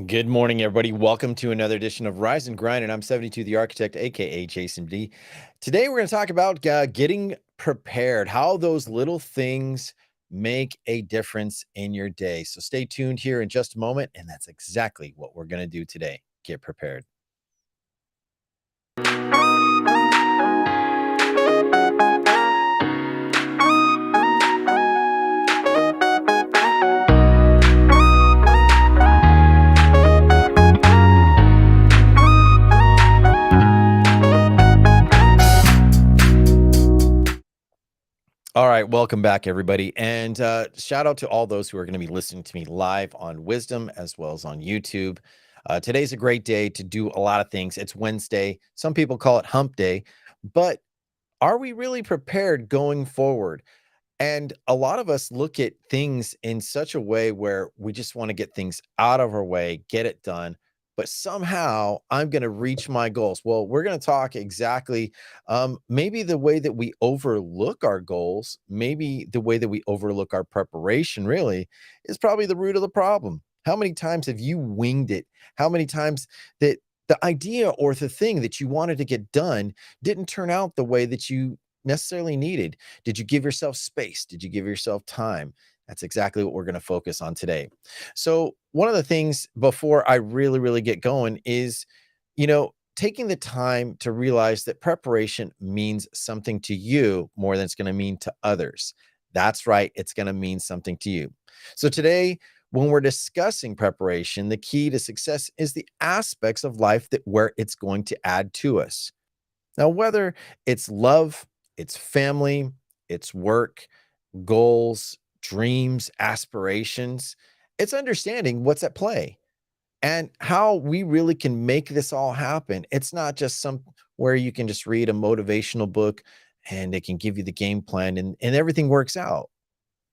Good morning, everybody. Welcome to another edition of Rise and Grind, and I'm 72 the Architect, aka Jason D. Today, we're going to talk about getting prepared, how those little things make a difference in your day. So stay tuned here in just a moment, and that's exactly what we're going to do today. Get prepared. All right, welcome back, everybody. And shout out to all those who are going to be listening to me live on Wisdom as well as on YouTube. Today's a great day to do a lot of things. It's Wednesday. Some people call it hump day, but are we really prepared going forward? And a lot of us look at things in such a way where we just want to get things out of our way, get it done. But somehow I'm going to reach my goals. Well, we're going to talk exactly maybe the way that we overlook our goals, maybe the way that we overlook our preparation really is probably the root of the problem. How many times have you winged it? How many times that the idea or the thing that you wanted to get done didn't turn out the way that you necessarily needed? Did you give yourself space? Did you give yourself time? That's exactly what we're going to focus on today. So, one of the things before I really get going is, taking the time to realize that preparation means something to you more than it's going to mean to others. That's right, it's going to mean something to you. So, today, when we're discussing preparation, the key to success is the aspects of life that where it's going to add to us. Now, whether it's love, it's family, it's work, goals, dreams, aspirations, it's understanding what's at play and how we really can make this all happen. It's not just some where you can just read a motivational book and it can give you the game plan and everything works out.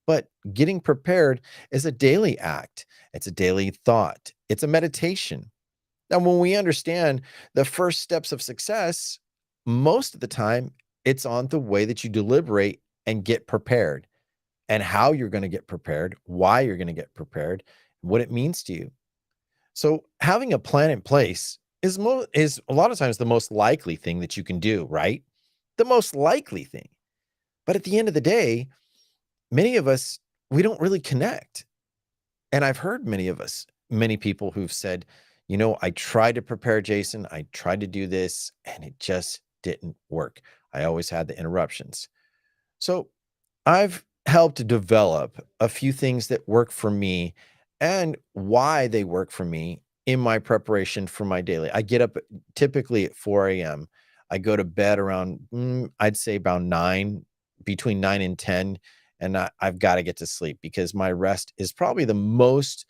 But getting prepared is a daily act. It's a daily thought. It's a meditation. Now, when we understand the first steps of success, most of the time it's on the way that you deliberate and get prepared and how you're going to get prepared, why you're going to get prepared, what it means to you. So, having a plan in place is a lot of times the most likely thing that you can do, right? The most likely thing. But at the end of the day, many of us we don't really connect. And I've heard many people who've said, I tried to prepare Jason, I tried to do this, and it just didn't work. I always had the interruptions. So I've helped develop a few things that work for me and why they work for me in my preparation for my daily. I get up typically at 4 a.m. I go to bed around, I'd say about 9, between 9 and 10. And I've got to get to sleep because my rest is probably the most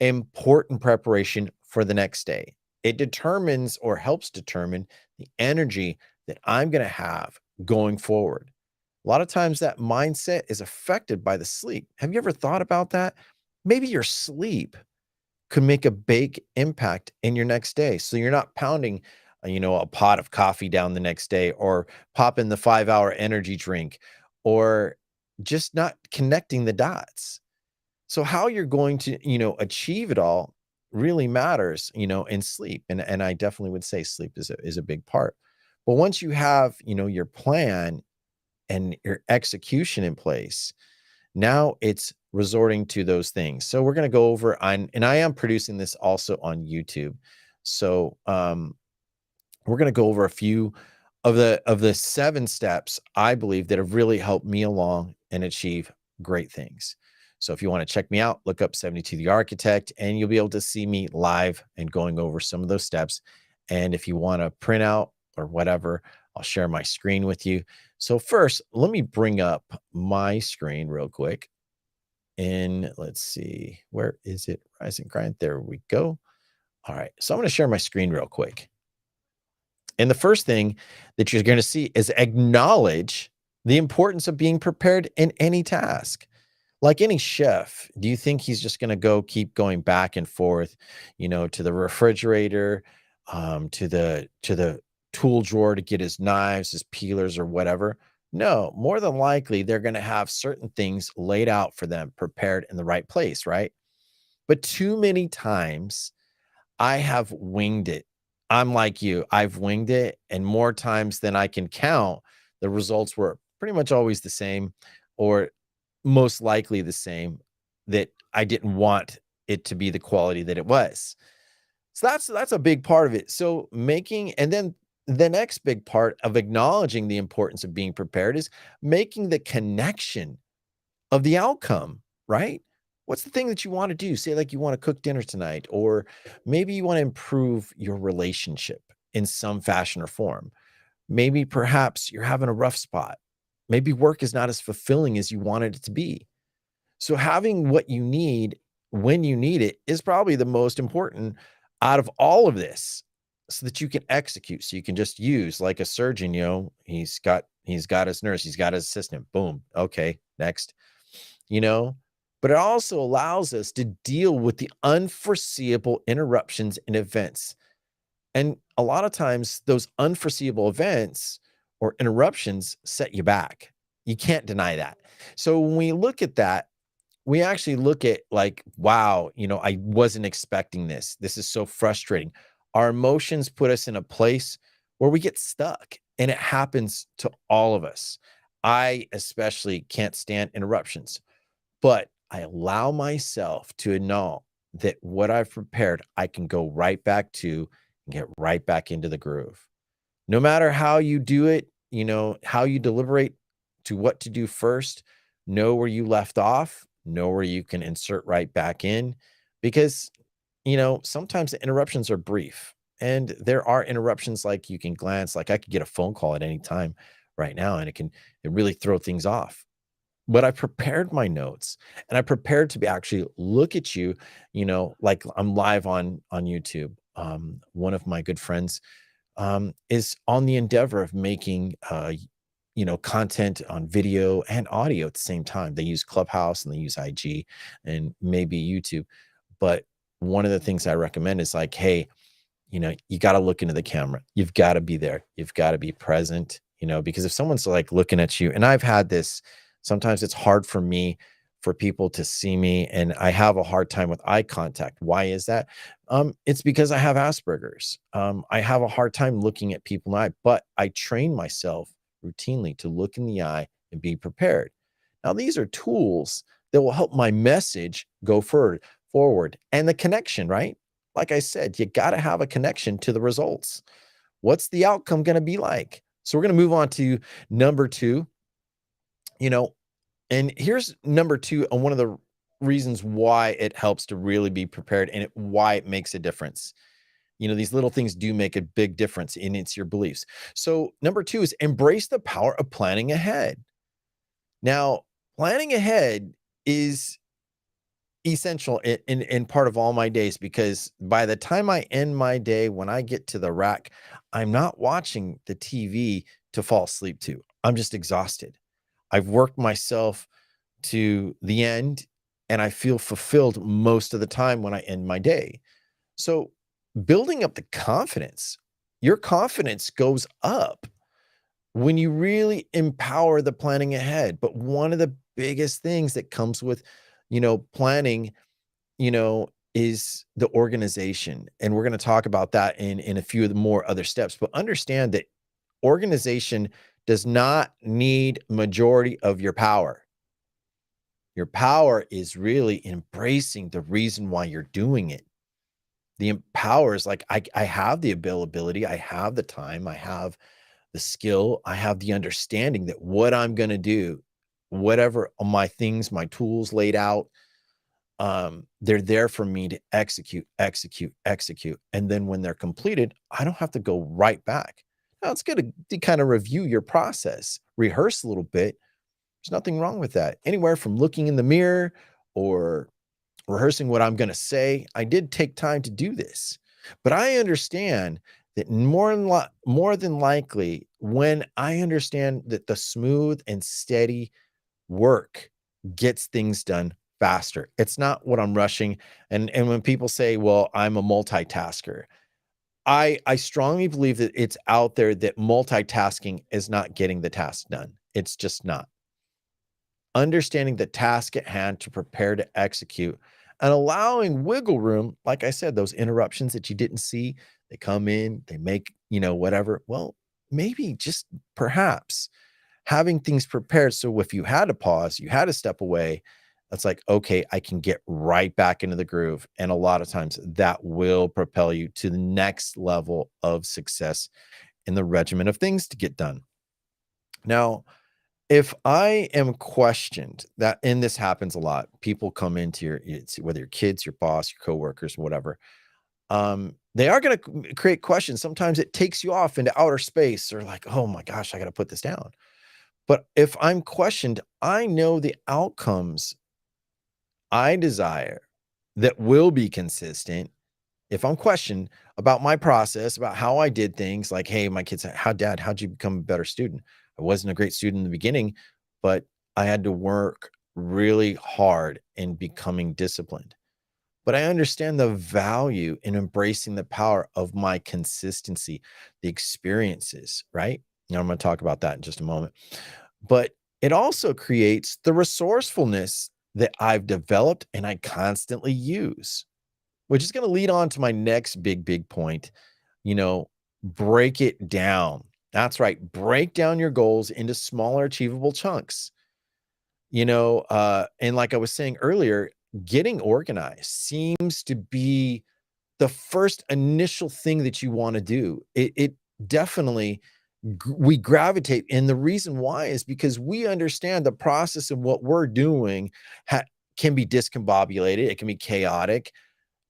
important preparation for the next day. It determines or helps determine the energy that I'm going to have going forward. A lot of times that mindset is affected by the sleep. Have you ever thought about that? Maybe your sleep could make a big impact in your next day. So you're not pounding, a pot of coffee down the next day or popping the 5-hour energy drink or just not connecting the dots. So how you're going to, achieve it all really matters, in sleep. And I definitely would say sleep is a big part. But once you have, your plan and your execution in place, now it's resorting to those things. So we're going to go over on, and I am producing this also on YouTube. So we're going to go over a few of the 7 steps I believe that have really helped me along and achieve great things. So if you want to check me out, look up 72 the Architect and you'll be able to see me live and going over some of those steps. And if you want to print out or whatever, I'll share my screen with you. So first, let me bring up my screen real quick. And let's see, where is it? Rise and Grind. There we go. All right. So I'm going to share my screen real quick. And the first thing that you're going to see is acknowledge the importance of being prepared in any task. Like any chef, do you think he's just going to keep going back and forth, to the refrigerator, to the tool drawer to get his knives, his peelers, or whatever? No, more than likely they're going to have certain things laid out for them, prepared in the right place, right? But too many times I have winged it. I'm like you. I've winged it, and more times than I can count, the results were pretty much always the same, or most likely the same, that I didn't want it to be the quality that it was. So that's a big part of it. So making, and then the next big part of acknowledging the importance of being prepared is making the connection of the outcome, right? What's the thing that you want to do? Say, like, you want to cook dinner tonight, or maybe you want to improve your relationship in some fashion or form. Maybe perhaps you're having a rough spot. Maybe work is not as fulfilling as you wanted it to be. So having what you need when you need it is probably the most important out of all of this, so that you can execute, so you can just use, like a surgeon, he's got his nurse, he's got his assistant, boom, okay, next, you know. But it also allows us to deal with the unforeseeable interruptions and events. And a lot of times those unforeseeable events or interruptions set you back. You can't deny that. So when we look at that, we actually look at, like, wow, I wasn't expecting this. This is so frustrating. Our emotions put us in a place where we get stuck, and it happens to all of us. I especially can't stand interruptions, but I allow myself to know that what I've prepared, I can go right back to and get right back into the groove. No matter how you do it, how you deliberate to what to do first, know where you left off, know where you can insert right back in, because, sometimes the interruptions are brief, and there are interruptions, like, you can glance, like, I could get a phone call at any time right now, and it really throw things off. But I prepared my notes, and I prepared to be actually look at you, like I'm live on YouTube. One of my good friends is on the endeavor of making, content on video and audio at the same time. They use Clubhouse and they use IG and maybe YouTube. But one of the things I recommend is, like, hey, you got to look into the camera. You've got to be there. You've got to be present, because if someone's, like, looking at you, and I've had this, sometimes it's hard for me for people to see me, and I have a hard time with eye contact. Why is that? It's because I have Asperger's. I have a hard time looking at people in the eye, but I train myself routinely to look in the eye and be prepared. Now, these are tools that will help my message go forward, and the connection, right? Like I said, you got to have a connection to the results. What's the outcome going to be like? So we're going to move on to number two, you know, and here's number two, and one of the reasons why it helps to really be prepared, and why it makes a difference. These little things do make a big difference, and it's your beliefs. So number two is embrace the power of planning ahead. Now, planning ahead is essential in part of all my days, because by the time I end my day, when I get to the rack, I'm not watching the TV to fall asleep to. I'm just exhausted. I've worked myself to the end, and I feel fulfilled most of the time when I end my day. So, building up the confidence, your confidence goes up when you really empower the planning ahead. But one of the biggest things that comes with, planning, is the organization. And we're going to talk about that in a few of the more other steps. But understand that organization does not need majority of your power. Your power is really embracing the reason why you're doing it. The empower is, like, I have the availability, I have the time, I have the skill, I have the understanding that what I'm going to do, whatever my things, my tools laid out, they're there for me to execute, execute, execute. And then when they're completed, I don't have to go right back. Now, it's good to kind of review your process, rehearse a little bit. There's nothing wrong with that. Anywhere from looking in the mirror or rehearsing what I'm going to say. I did take time to do this, but I understand that more than likely, when I understand that the smooth and steady work gets things done faster. It's not what I'm rushing. And when people say, well, I'm a multitasker, I strongly believe that it's out there that multitasking is not getting the task done. It's just not. Understanding the task at hand to prepare to execute, and allowing wiggle room, like I said, those interruptions that you didn't see, they come in, they make, whatever. Well, maybe just perhaps having things prepared so if you had to pause, you had to step away, it's like, okay, I can get right back into the groove. And a lot of times that will propel you to the next level of success in the regimen of things to get done. Now, if I am questioned that, and this happens a lot, people come into whether your kids, your boss, your coworkers, whatever, they are going to create questions. Sometimes it takes you off into outer space or like, oh my gosh, I got to put this down. But if I'm questioned, I know the outcomes I desire that will be consistent. If I'm questioned about my process, about how I did things, like, hey, my kids, dad, how'd you become a better student? I wasn't a great student in the beginning, but I had to work really hard in becoming disciplined. But I understand the value in embracing the power of my consistency, the experiences, right? Now I'm going to talk about that in just a moment. But it also creates the resourcefulness that I've developed and I constantly use, which is going to lead on to my next big point. You know, break it down. That's right. Break down your goals into smaller, achievable chunks. And like I was saying earlier, getting organized seems to be the first initial thing that you want to do. It definitely we gravitate, and the reason why is because we understand the process of what we're doing can be discombobulated. It can be chaotic.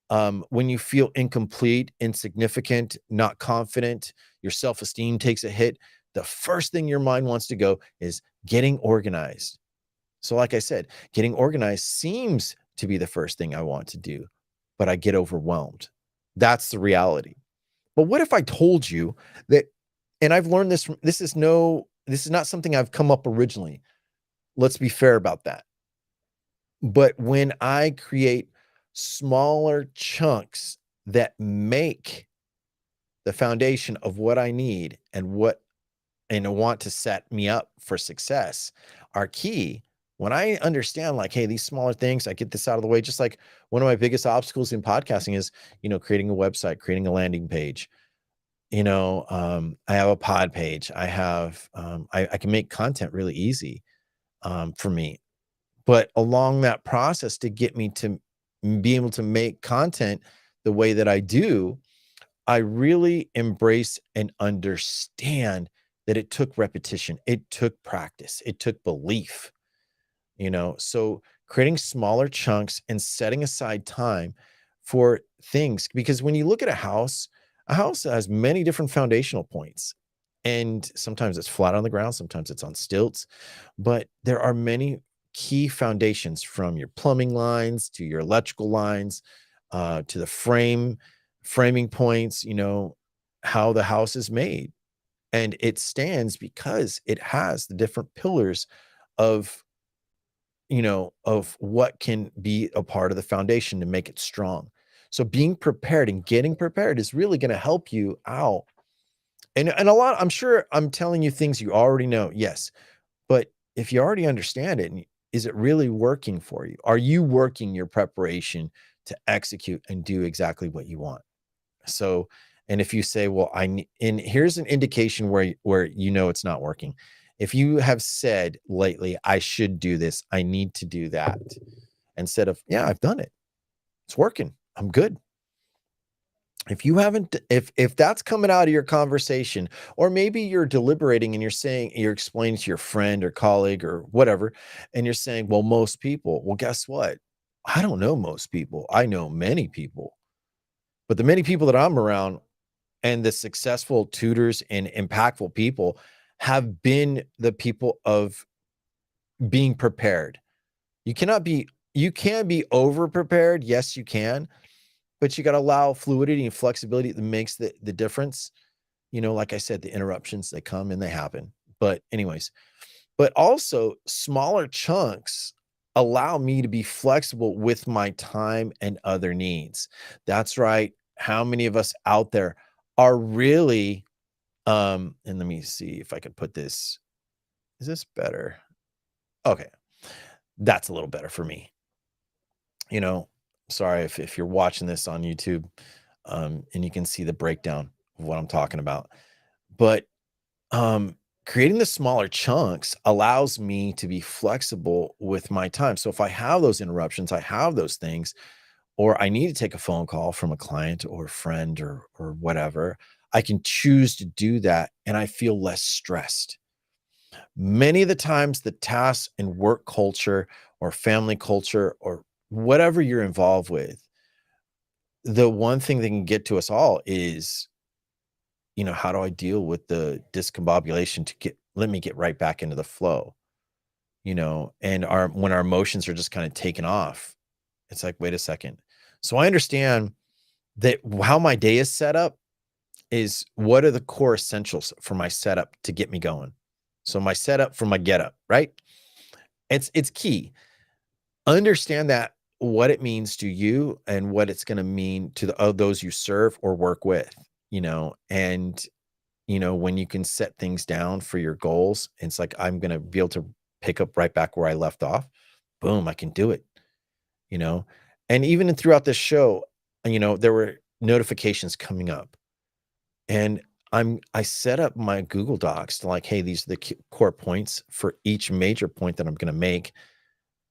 When you feel incomplete, insignificant, not confident, your self-esteem takes a hit. The first thing your mind wants to go is getting organized. So, like I said, getting organized seems to be the first thing I want to do, but I get overwhelmed. That's the reality. But what if I told you that, and I've learned this from, this is not something I've come up originally. Let's be fair about that. But when I create smaller chunks that make the foundation of what I need and want to set me up for success are key. When I understand, like, hey, these smaller things, I get this out of the way. Just like one of my biggest obstacles in podcasting is, creating a website, creating a landing page. I have a pod page. I have, I can make content really easy for me. But along that process to get me to be able to make content the way that I do, I really embrace and understand that it took repetition, it took practice, it took belief, So creating smaller chunks and setting aside time for things, because when you look at a house has many different foundational points. And sometimes it's flat on the ground, sometimes it's on stilts, but there are many key foundations from your plumbing lines to your electrical lines, to the framing points, how the house is made. And it stands because it has the different pillars of, of what can be a part of the foundation to make it strong. So being prepared and getting prepared is really going to help you out. And a lot, I'm sure I'm telling you things you already know. Yes. But if you already understand it, is it really working for you? Are you working your preparation to execute and do exactly what you want? So, and if you say, well, and here's an indication where it's not working. If you have said lately, I should do this, I need to do that, instead of, yeah, I've done it. It's working. I'm good. If you haven't, if that's coming out of your conversation, or maybe you're deliberating and you're explaining to your friend or colleague or whatever, and you're saying, well, most people, well, guess what? I don't know most people. I know many people, but the many people that I'm around and the successful tutors and impactful people have been the people of being prepared. You can be over prepared. Yes, you can, but you got to allow fluidity and flexibility that makes the difference. Like I said, the interruptions, they come and they happen. But anyways, but also smaller chunks allow me to be flexible with my time and other needs. That's right. How many of us out there are really, and let me see if I could put this, is this better? Okay. That's a little better for me. You know, Sorry if you're watching this on YouTube, and you can see the breakdown of what I'm talking about. But um, creating the smaller chunks allows me to be flexible with my time. So if I have those interruptions, I have those things, or I need to take a phone call from a client or a friend or whatever, I can choose to do that and I feel less stressed. Many of the times, the tasks and work culture or family culture or whatever you're involved with, the one thing that can get to us all is, how do I deal with the discombobulation to let me get right back into the flow, and when our emotions are just kind of taken off, it's like, wait a second. So I understand that how my day is set up is what are the core essentials for my setup to get me going. So my setup for my get up, right? It's key. Understand that what it means to you and what it's going to mean to those you serve or work with, and when you can set things down for your goals, it's like I'm going to be able to pick up right back where I left off. Boom, I can do it, you know. And even throughout this show, there were notifications coming up, and I set up my Google Docs to like, hey, these are the core points for each major point that I'm going to make.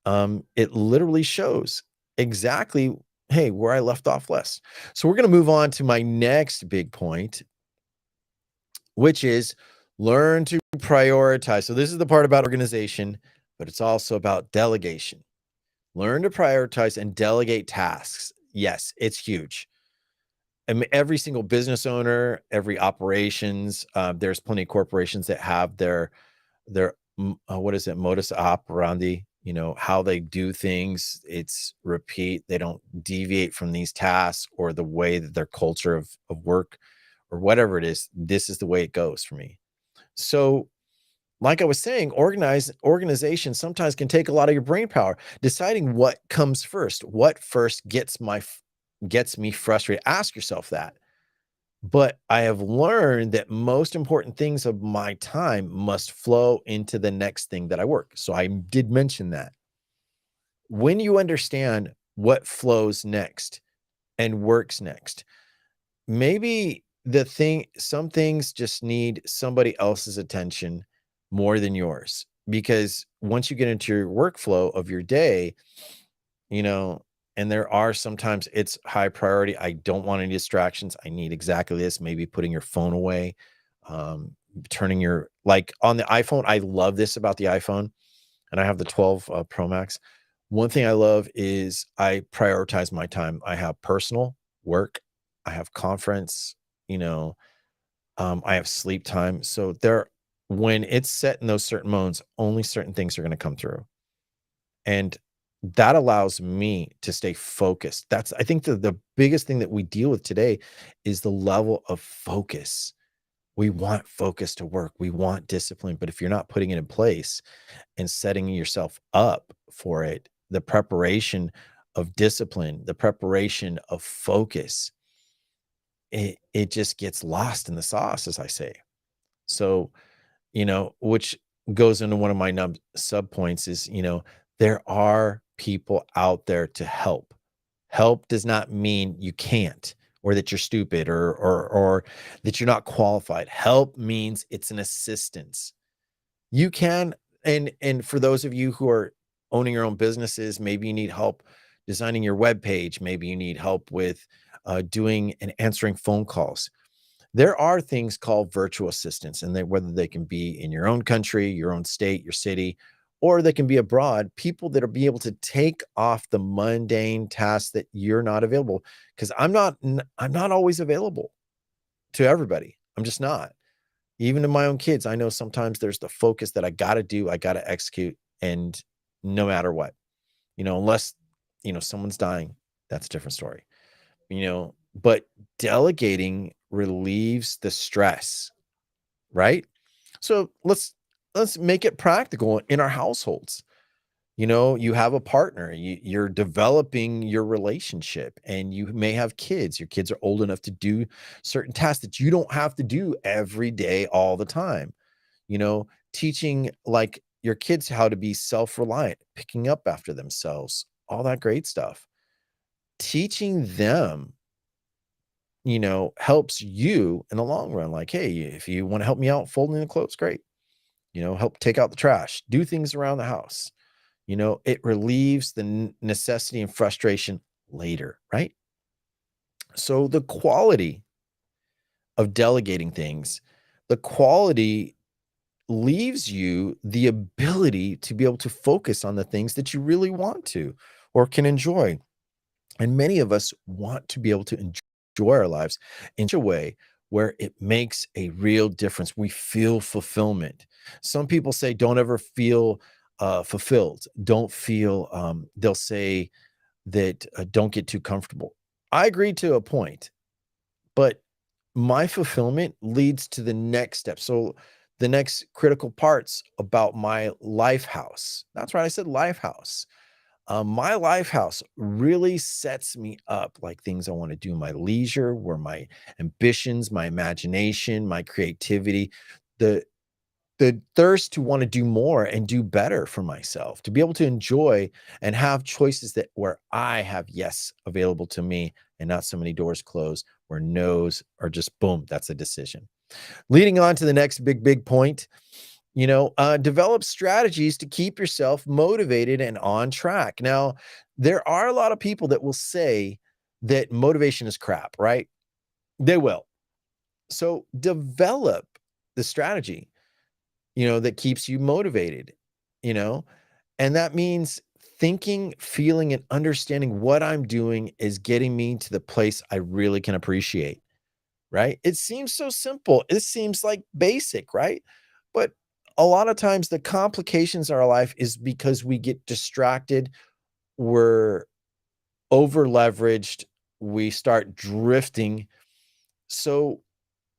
It literally shows exactly, hey, where I left off less. So we're going to move on to my next big point, which is learn to prioritize. So this is the part about organization, but it's also about delegation. Learn to prioritize and delegate tasks. Yes, it's huge. And every single business owner, every operations, there's plenty of corporations that have their what is it, modus operandi, how they do things. It's repeat. They don't deviate from these tasks or the way that their culture of work or whatever it is. This is the way it goes for me. So like I was saying, organization sometimes can take a lot of your brain power. Deciding what comes first, what first gets me frustrated. Ask yourself that. But I have learned that most important things of my time must flow into the next thing that I work. So I did mention that. When you understand what flows next and works next, maybe some things just need somebody else's attention more than yours. Because once you get into your workflow of your day, you know, and there are sometimes it's high priority. I don't want any distractions. I need exactly this. Maybe putting your phone away, um, turning like on the iPhone. I love this about the iPhone, and I have the 12 Pro Max. One thing I love is I prioritize my time. I have personal work, I have conference, you know, I have sleep time. So when it's set in those certain modes, only certain things are going to come through. And that allows me to stay focused. I think the biggest thing that we deal with today is the level of focus. We want focus to work. We want discipline, but if you're not putting it in place and setting yourself up for it, the preparation of discipline, the preparation of focus, it just gets lost in the sauce, as I say. So, which goes into one of my sub points is, there are people out there to help. Help does not mean you can't or that you're stupid or that you're not qualified. Help means it's an assistance. You can, and for those of you who are owning your own businesses, maybe you need help designing your web page, maybe you need help with doing and answering phone calls. There are things called virtual assistants, and whether they can be in your own country, your own state, your city, or they can be abroad, people that are be able to take off the mundane tasks that you're not available. Because I'm not always available to everybody. I'm just not. Even to my own kids, I know sometimes there's the focus that I got to do, I got to execute, and no matter what, unless someone's dying, that's a different story. But delegating relieves the stress, right? So let's make it practical in our households. You have a partner, you're developing your relationship, and you may have kids. Your kids are old enough to do certain tasks that you don't have to do every day all the time. Teaching like your kids how to be self-reliant, picking up after themselves, all that great stuff. teaching them, helps you in the long run. Like, hey, if you want to help me out folding the clothes, great. Help take out the trash, do things around the house. It relieves the necessity and frustration later, right? So the quality of delegating things, the quality leaves you the ability to be able to focus on the things that you really want to or can enjoy. And many of us want to be able to enjoy our lives in such a way where it makes a real difference. We feel fulfillment. Some people say, don't ever feel fulfilled. Don't feel, they'll say that don't get too comfortable. I agree to a point, but my fulfillment leads to the next step. So the next critical parts about my life house. That's right. I said life house. My life house really sets me up like things I want to do in my leisure, where my ambitions, my imagination, my creativity, the the thirst to want to do more and do better for myself, to be able to enjoy and have choices that where I have yes available to me and not so many doors closed where no's are just boom, that's a decision. Leading on to the next big point, develop strategies to keep yourself motivated and on track. Now, there are a lot of people that will say that motivation is crap, right? They will. So develop the strategy, that keeps you motivated, you know, and that means thinking, feeling, and understanding what I'm doing is getting me to the place I really can appreciate, right? It seems so simple. It seems like basic, right? But a lot of times the complications in our life is because we get distracted, we're over leveraged, we start drifting. So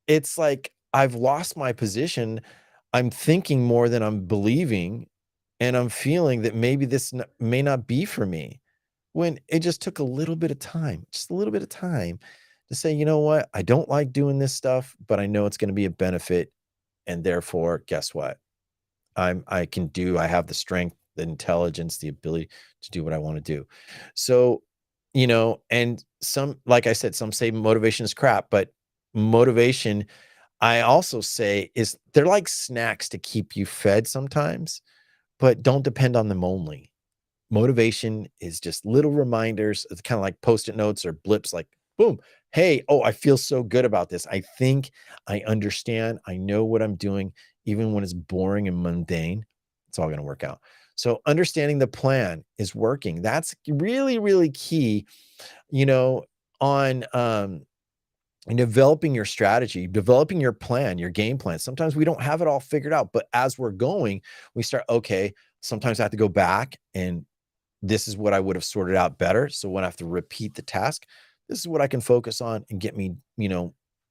it's like I've lost my position. I'm thinking more than I'm believing, and I'm feeling that maybe this may not be for me. When it just took a little bit of time, just a little bit of time to say, you know what? I don't like doing this stuff, but I know it's going to be a benefit. And therefore, guess what? I have the strength, the intelligence, the ability to do what I want to do. So, and some, like I said, some say motivation is crap, but motivation, I also say, is they're like snacks to keep you fed sometimes, but don't depend on them only. Motivation is just little reminders. It's kind of like post-it notes or blips like, boom, hey, oh, I feel so good about this. I think I understand. I know what I'm doing, even when it's boring and mundane. It's all going to work out. So understanding the plan is working. That's really, really key, you know, on and developing your strategy, developing your plan, your game plan. Sometimes we don't have it all figured out, but as we're going, we start, okay, sometimes I have to go back and this is what I would have sorted out better. So when I have to repeat the task, this is what I can focus on and get me,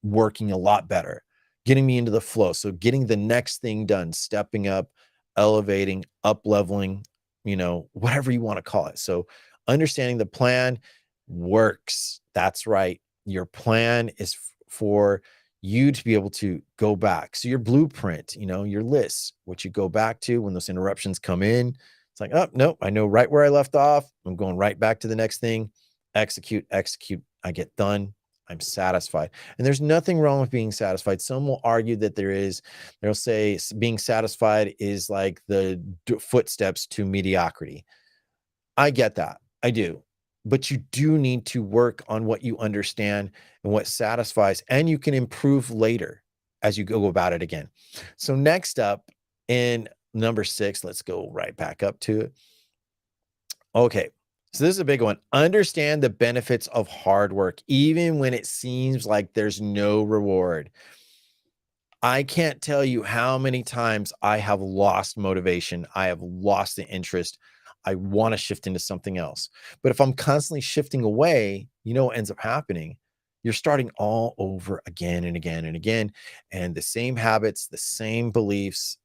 working a lot better, getting me into the flow. So getting the next thing done, stepping up, elevating, up leveling, whatever you want to call it. So understanding the plan works. That's right. Your plan is for you to be able to go back. So your blueprint, your list, what you go back to when those interruptions come in, it's like, oh, nope, I know right where I left off. I'm going right back to the next thing. Execute, execute. I get done. I'm satisfied. And there's nothing wrong with being satisfied. Some will argue that there is. They'll say being satisfied is like the footsteps to mediocrity. I get that. I do. But you do need to work on what you understand and what satisfies, and you can improve later as you go about it again. So, next up in number 6, let's go right back up to it. Okay. So, this is a big one. Understand the benefits of hard work, even when it seems like there's no reward. I can't tell you how many times I have lost motivation. I have lost the interest. I want to shift into something else. But if I'm constantly shifting away, what ends up happening? You're starting all over again and again and again. And the same habits, the same beliefs,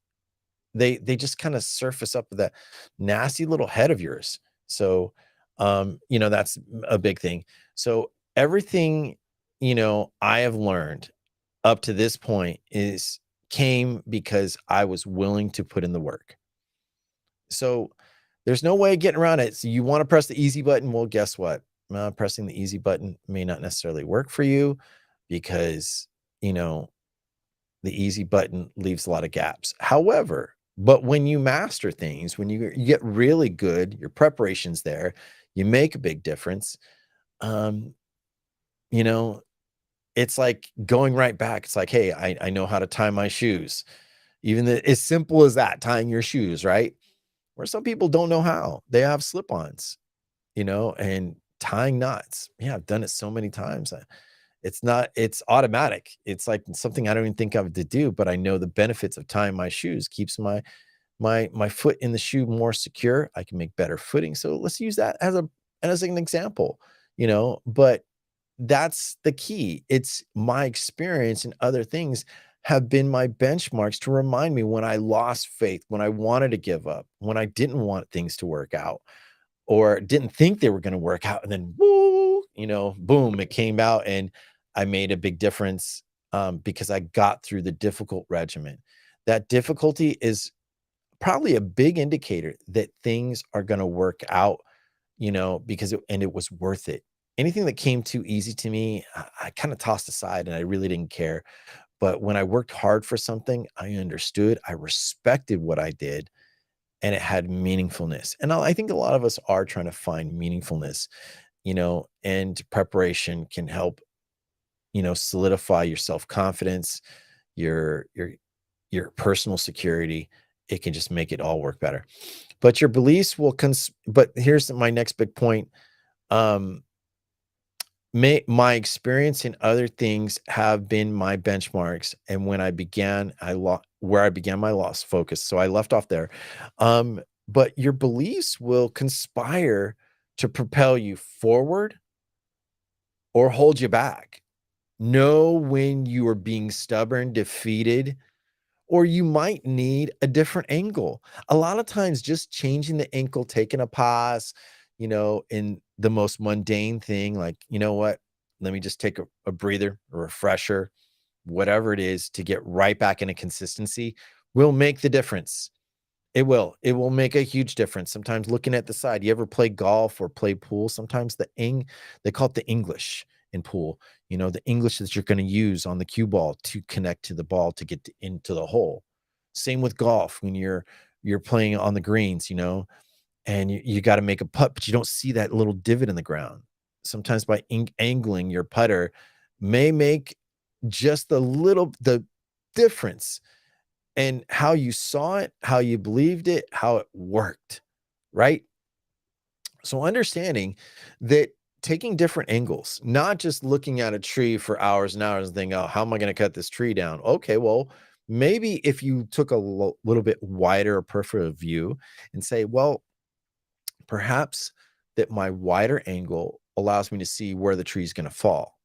they just kind of surface up with that nasty little head of yours. So that's a big thing. So everything, I have learned up to this point came because I was willing to put in the work. So there's no way of getting around it. So you want to press the easy button. Well, guess what? pressing the easy button may not necessarily work for you because, you know, the easy button leaves a lot of gaps. However, but when you master things, when you get really good, your preparation's there, you make a big difference. Um, you know, it's like going right back. It's like, hey, I know how to tie my shoes. Even as simple as that, tying your shoes, right? Where some people don't know how. They have slip-ons, and tying knots. Yeah, I've done it so many times. It's automatic. It's like something I don't even think of to do, but I know the benefits of tying my shoes keeps my foot in the shoe more secure. I can make better footing. So let's use that as an example, but that's the key. It's my experience and other things have been my benchmarks to remind me when I lost faith, when I wanted to give up, when I didn't want things to work out or didn't think they were going to work out. And then, woo, boom, it came out and I made a big difference because I got through the difficult regimen. That difficulty is probably a big indicator that things are going to work out, because it was worth it. Anything that came too easy to me, I kind of tossed aside and I really didn't care. But when I worked hard for something, I understood, I respected what I did, and it had meaningfulness. And I think a lot of us are trying to find meaningfulness, and preparation can help, solidify your self-confidence, your personal security. It can just make it all work better. But your beliefs but here's my next big point. Um, my experience in other things have been my benchmarks, and when I began, where I began my lost focus. So I left off there. But your beliefs will conspire to propel you forward or hold you back. Know when you are being stubborn, defeated, or you might need a different angle. A lot of times, just changing the ankle, taking a pause, in the most mundane thing, like, you know what? Let me just take a breather, a refresher, whatever it is to get right back into consistency will make the difference. It will. It will make a huge difference. Sometimes looking at the side. You ever play golf or play pool? Sometimes they call it the English in pool. The English that you're going to use on the cue ball to connect to the ball to get into the hole. Same with golf when you're playing on the greens, and you got to make a putt, but you don't see that little divot in the ground. Sometimes by angling your putter may make just the difference and how you saw it, how you believed it, how it worked, right? So understanding that taking different angles, not just looking at a tree for hours and hours and thinking, oh, how am I going to cut this tree down? Okay, well, maybe if you took a little bit wider peripheral view and say, well, perhaps that my wider angle allows me to see where the tree is going to fall,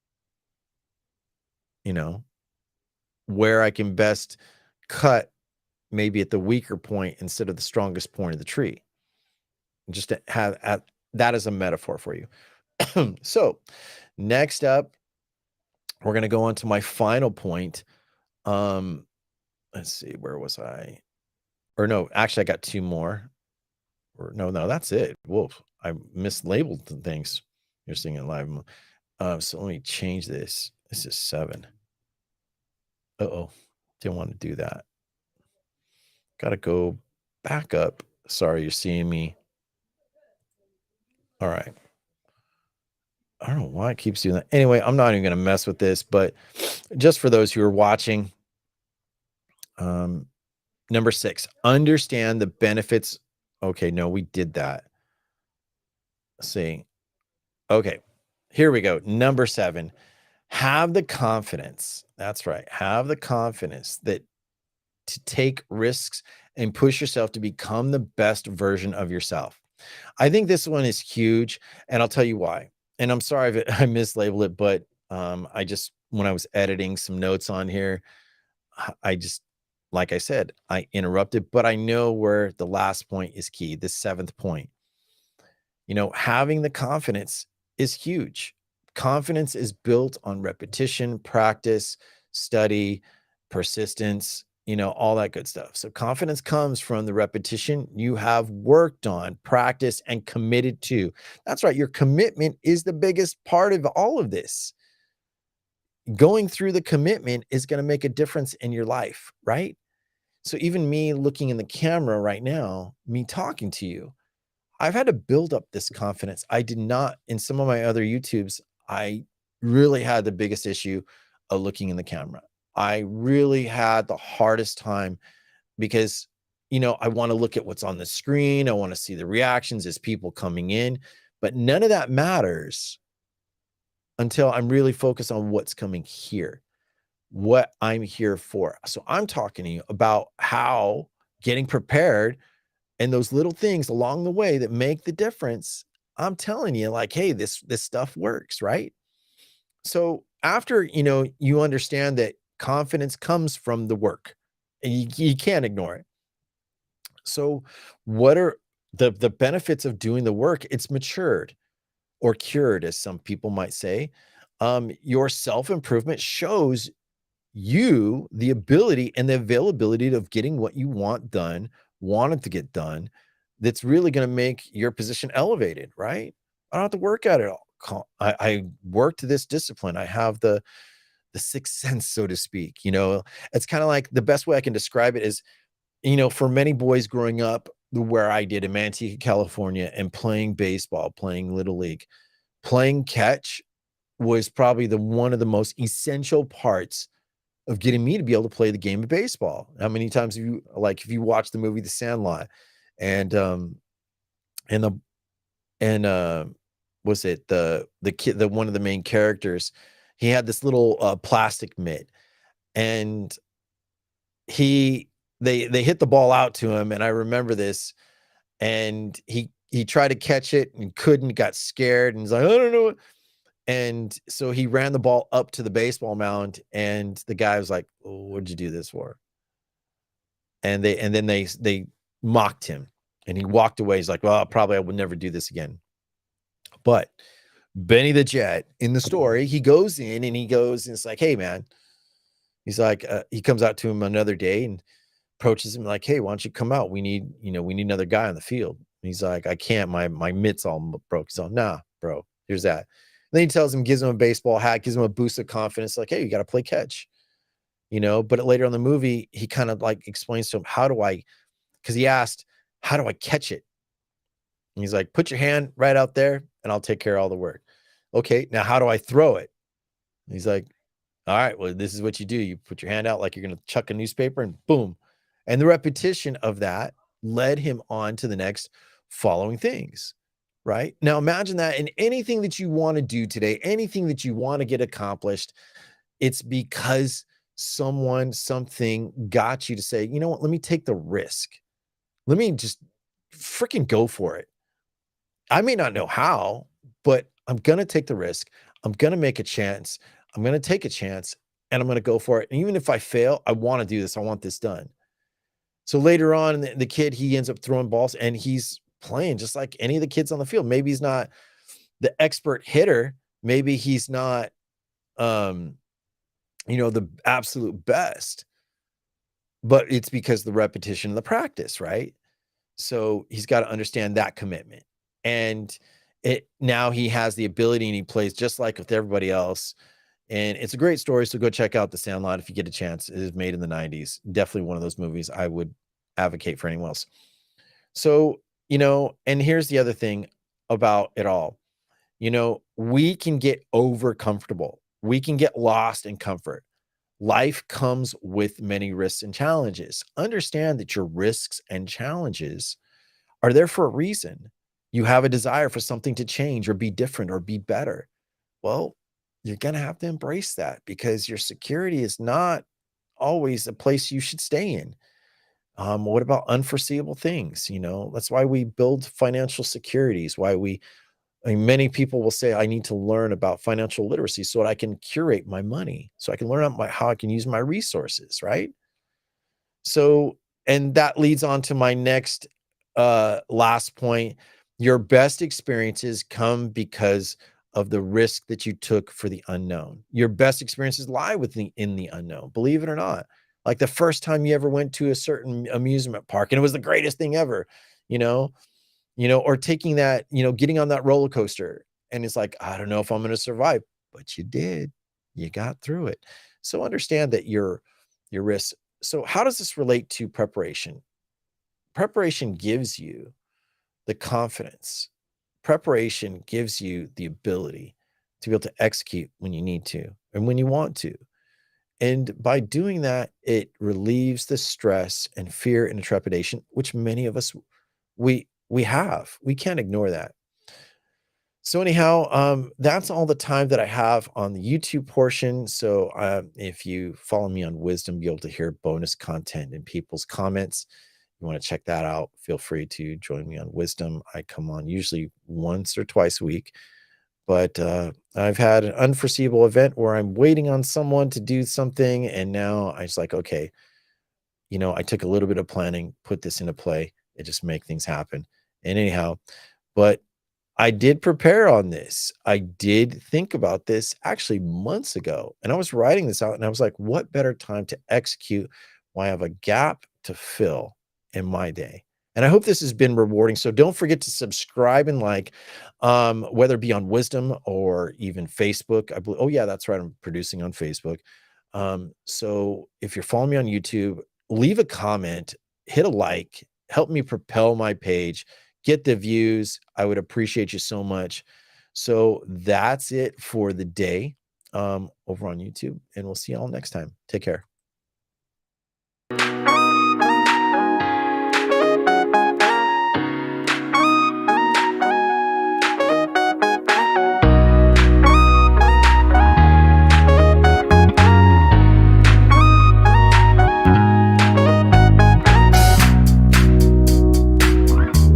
you know, where I can best cut maybe at the weaker point instead of the strongest point of the tree. Just to have that as a metaphor for you. So next up, we're going to go on to my final point. Let's see, where was I? Or no, actually I got two more. Or no, that's it. Wolf. I mislabeled the things. You're seeing it live. So let me change this. This is 7. Uh-oh. Didn't want to do that. Got to go back up. Sorry, you're seeing me. All right. I don't know why it keeps doing that. Anyway, I'm not even going to mess with this, but just for those who are watching, number 6, understand the benefits. Okay, no, we did that. Let's see. Okay, here we go. Number 7, have the confidence. That's right. Have the confidence that to take risks and push yourself to become the best version of yourself. I think this one is huge, and I'll tell you why. And I'm sorry if I mislabeled it, but I just when I was editing some notes on here, I just like I said, I interrupted, but I know where the last point is key. The 7th point. Having the confidence is huge. Confidence is built on repetition, practice, study, persistence. all that good stuff. So confidence comes from the repetition you have worked on, practiced, and committed to. That's right. Your commitment is the biggest part of all of this. Going through the commitment is going to make a difference in your life, right? So even me looking in the camera right now, me talking to you, I've had to build up this confidence. I did not in some of my other YouTubes, I really had the biggest issue of looking in the camera. I really had the hardest time because I want to look at what's on the screen. I want to see the reactions as people coming in, but none of that matters until I'm really focused on what's coming here, what I'm here for. So I'm talking to you about how getting prepared and those little things along the way that make the difference. I'm telling you, like, hey, this stuff works, right? So after you understand that confidence comes from the work, and you can't ignore it. So what are the benefits of doing the work? It's matured or cured, as some people might say. Your self-improvement shows you the ability and the availability of getting what you wanted to get done. That's really going to make your position elevated, right? I don't have to work at it all. I worked this discipline. I have the sixth sense, so to speak. It's kind of like the best way I can describe it is, for many boys growing up where I did in Manteca, California, and playing baseball, playing little league, playing catch was probably one of the most essential parts of getting me to be able to play the game of baseball. How many times have you, like, if you watch the movie The Sandlot, and and the and was it the kid, the one of the main characters, he had this little plastic mitt, and they hit the ball out to him, and I remember this, and he tried to catch it and couldn't, got scared, and he's like, I don't know. And so he ran the ball up to the baseball mound, and the guy was like, oh, what'd you do this for? And then they mocked him, and he walked away. He's like, well, probably I would never do this again. But Benny the Jet in the story, he goes in and it's like, hey man, he's like, he comes out to him another day and approaches him like, hey, why don't you come out? We need another guy on the field. And he's like, I can't, my mitt's all broke. So nah, bro, here's that. And then he tells him, gives him a baseball hat, gives him a boost of confidence, like, hey, you got to play catch, but later on in the movie, he kind of like explains to him, because he asked, how do I catch it? And he's like, put your hand right out there and I'll take care of all the work. Okay, now how do I throw it? And he's like, all right, well, this is what you do. You put your hand out like you're going to chuck a newspaper, and boom. And the repetition of that led him on to the next following things, right? Now imagine that in anything that you want to do today, anything that you want to get accomplished, it's because something got you to say, you know what, let me take the risk. Let me just freaking go for it. I may not know how, but I'm going to take the risk. I'm going to make a chance. I'm going to take a chance, and I'm going to go for it. And even if I fail, I want to do this. I want this done. So later on, the kid, he ends up throwing balls, and he's playing just like any of the kids on the field. Maybe he's not the expert hitter. Maybe he's not, the absolute best, but it's because the repetition and the practice, right? So he's got to understand that commitment. And now he has the ability, and he plays just like with everybody else. And it's a great story. So go check out The Sandlot if you get a chance. It is made in the 90s. Definitely one of those movies I would advocate for anyone else. So, and here's the other thing about it all. We can get over comfortable. We can get lost in comfort. Life comes with many risks and challenges. Understand that your risks and challenges are there for a reason. You have a desire for something to change or be different or be better. Well, you're going to have to embrace that, because your security is not always a place you should stay in. What about unforeseeable things? That's why we build financial securities, many people will say, I need to learn about financial literacy so that I can curate my money, so I can learn how I can use my resources, right? So, and that leads on to my next last point. Your best experiences come because of the risk that you took for the unknown. Your best experiences lie in the unknown, believe it or not. Like the first time you ever went to a certain amusement park and it was the greatest thing ever, you know, or taking that, getting on that roller coaster and it's like, I don't know if I'm going to survive, but you did. You got through it. So understand that your risks. So how does this relate to preparation? Preparation gives you the confidence. Preparation gives you the ability to be able to execute when you need to and when you want to. And by doing that, it relieves the stress and fear and trepidation, which many of us we have. We can't ignore that. So anyhow, that's all the time that I have on the YouTube portion. So if you follow me on Wisdom, you'll be able to hear bonus content in people's comments. You want to check that out, feel free to join me on Wisdom. I come on usually once or twice a week, but I've had an unforeseeable event where I'm waiting on someone to do something, and now I just like, okay, I took a little bit of planning, put this into play, and just make things happen. And anyhow, but I did prepare on this. I did think about this actually months ago, and I was writing this out, and I was like, what better time to execute when I have a gap to fill in my day? And I hope this has been rewarding. So don't forget to subscribe and like, whether it be on Wisdom or even Facebook. I believe, oh yeah, that's right. I'm producing on Facebook. So if you're following me on YouTube, leave a comment, hit a like, help me propel my page, get the views. I would appreciate you so much. So that's it for the day, over on YouTube, and we'll see y'all next time. Take care.